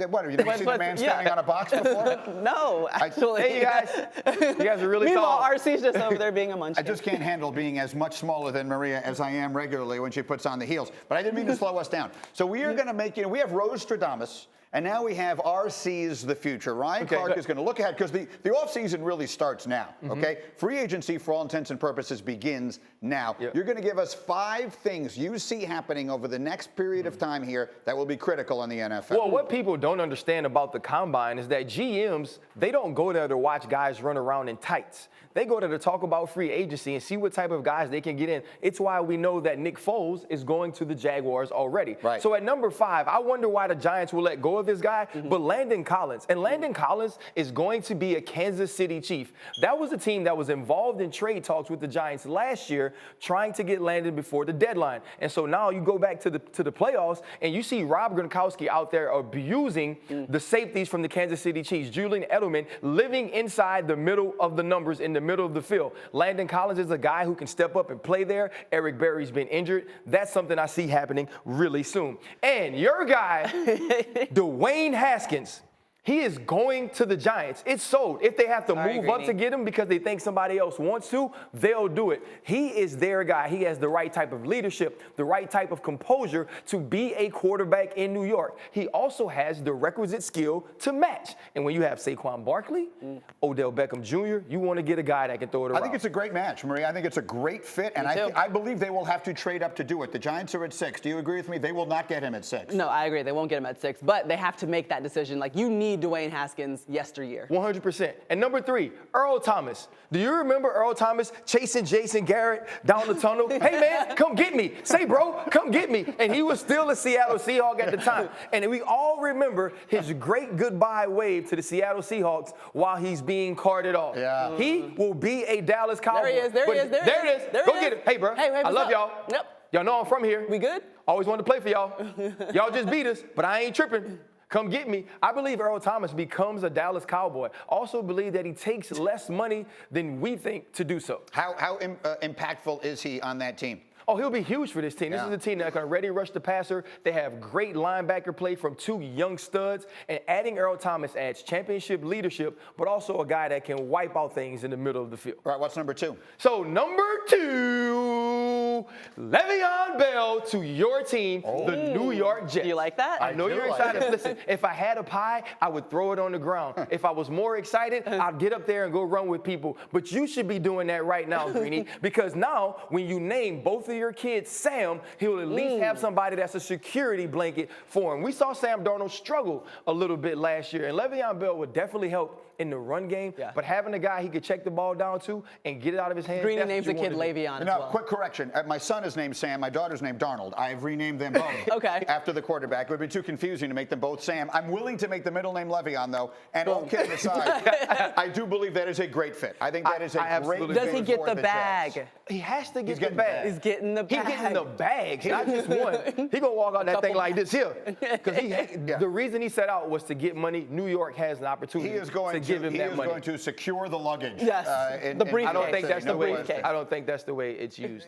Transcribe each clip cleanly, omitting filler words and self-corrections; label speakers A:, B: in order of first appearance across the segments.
A: What, have you never seen a man standing on a box before?
B: No, actually.
C: Hey, you guys are really
B: Meanwhile,
C: tall.
B: RC's just over there being a munchkin.
A: I just can't handle being as much smaller than Maria as I am regularly when she puts on the heels. But I didn't mean to slow us down. So we are going to make, we have Rose Stradamus, and now we have RC's the future. Ryan Clarke is going to look ahead because the offseason really starts now, okay? Free agency, for all intents and purposes, begins now. You're going to give us 5 things you see happening over the next period of time here that will be critical in the NFL.
C: Well, what people don't understand about the combine is that GMs, they don't go there to watch guys run around in tights. They go there to talk about free agency and see what type of guys they can get in. It's why we know that Nick Foles is going to the Jaguars already.
A: Right.
C: So at number 5, I wonder why the Giants will let go of this guy, but Landon Collins. And Landon Collins is going to be a Kansas City Chief. That was a team that was involved in trade talks with the Giants last year, trying to get Landon before the deadline. And so now you go back to the playoffs, and you see Rob Gronkowski out there abusing the safeties from the Kansas City Chiefs. Julian Edelman living inside the middle of the numbers in the middle of the field. Landon Collins is a guy who can step up and play there. Eric Berry's been injured. That's something I see happening really soon. And your guy, Dwayne Haskins, he is going to the Giants. It's sold. If they have to move up to get him because they think somebody else wants to, they'll do it. He is their guy. He has the right type of leadership, the right type of composure to be a quarterback in New York. He also has the requisite skill to match. And when you have Saquon Barkley, Odell Beckham Jr., you want to get a guy that can throw it around.
A: I think it's a great match, Maria. I think it's a great fit, and I believe they will have to trade up to do it. The Giants are at 6. Do you agree with me? They will not get him at 6.
B: No, I agree. They won't get him at 6, but they have to make that decision. Like, you need Dwayne Haskins yesteryear.
C: 100%. And number 3, Earl Thomas. Do you remember Earl Thomas chasing Jason Garrett down the tunnel? Hey, man, come get me. Say, bro, come get me. And he was still a Seattle Seahawk at the time. And we all remember his great goodbye wave to the Seattle Seahawks while he's being carted off.
A: Yeah.
C: He will be a Dallas Cowboy.
B: There he is. There he is.
C: There it is. Go get it. Hey, bro.
B: Hey,
C: I love y'all.
B: Yep.
C: Y'all know I'm from here.
B: We good?
C: Always wanted to play for y'all. Y'all just beat us, but I ain't tripping. Come get me. I believe Earl Thomas becomes a Dallas Cowboy. Also believe that he takes less money than we think to do so.
A: How impactful is he on that team?
C: Oh, he'll be huge for this team. This is a team that can ready rush the passer. They have great linebacker play from 2 young studs. And adding Earl Thomas adds championship leadership, but also a guy that can wipe out things in the middle of the field.
A: All right, what's number 2?
C: So number 2, Le'Veon Bell to your team, the New York Jets.
B: Do you like that?
C: I know you're excited. Listen, if I had a pie, I would throw it on the ground. If I was more excited, I'd get up there and go run with people. But you should be doing that right now, Greeny, because now when you name both of your kids Sam, he'll at least have somebody that's a security blanket for him. We saw Sam Darnold struggle a little bit last year, and Le'Veon Bell would definitely help in the run game, but having a guy he could check the ball down to and get it out of his hands.
B: Greeny names the kid Le'Veon as well.
A: Quick correction. My son is named Sam. My daughter's named Darnold. I've renamed them both after the quarterback. It would be too confusing to make them both Sam. I'm willing to make the middle name Le'Veon, though. And all kidding aside, I do believe that is a great fit. I think that is a great fit.
B: Does he get the bag?
A: Jets.
C: He has to get the bag.
B: He's getting the bag.
C: He's getting the bags, not just one. He gonna walk out that thing like this here. Because the reason he set out was to get money. New York has an opportunity to give him that money.
A: Going to secure the luggage.
B: Yes, the briefcase.
C: I don't think that's the way. I don't think that's the way it's used.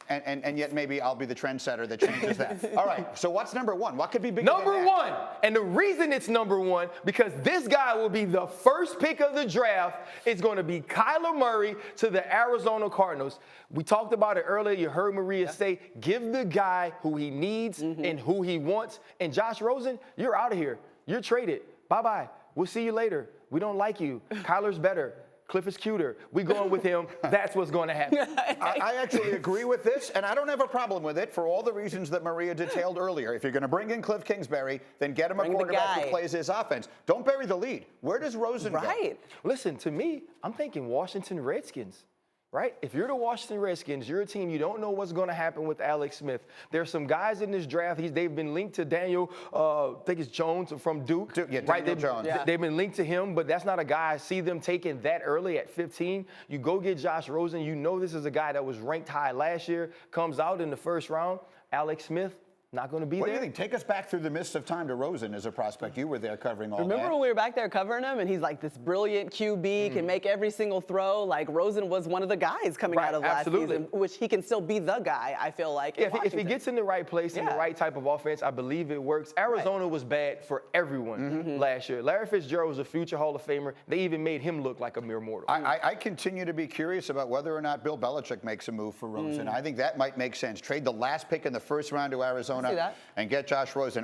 A: And yet maybe I'll be the trendsetter that changes that. All right. So what's number 1? What could be bigger
C: Number
A: than that?
C: 1, and the reason it's number 1 because this guy will be the first pick of the draft. It's going to be Kyler Murray to the Arizona Cardinals. We talked about it earlier. You heard Maria say, give the guy who he needs and who he wants. And Josh Rosen, you're out of here. You're traded. Bye-bye. We'll see you later. We don't like you. Kyler's better. Cliff is cuter. We going with him. That's what's going to happen.
A: I actually agree with this, and I don't have a problem with it for all the reasons that Maria detailed earlier. If you're going to bring in Cliff Kingsbury, then get him a quarterback who plays his offense. Don't bury the lead. Where does Rosen go?
C: Listen, to me, I'm thinking Washington Redskins. Right? If you're the Washington Redskins, you're a team, you don't know what's going to happen with Alex Smith. There's some guys in this draft. They've been linked to Daniel, I think it's Jones from Duke.
A: Daniel Jones.
C: They've been linked to him, but that's not a guy I see them taking that early at 15. You go get Josh Rosen. You know this is a guy that was ranked high last year, comes out in the first round. Alex Smith, not going to be
A: What
C: there.
A: do you think? Take us back through the mists of time to Rosen as a prospect. You were there covering all
B: Remember
A: that.
B: when we were back there covering him and he's like this brilliant QB, can make every single throw? Like Rosen was one of the guys coming out of last season, which he can still be the guy, I feel like.
C: Yeah, if he gets in the right place, in the right type of offense, I believe it works. Arizona was bad for everyone last year. Larry Fitzgerald was a future Hall of Famer. They even made him look like a mere mortal.
A: I continue to be curious about whether or not Bill Belichick makes a move for Rosen. I think that might make sense. Trade the last pick in the first round to Arizona and get Josh Rosen.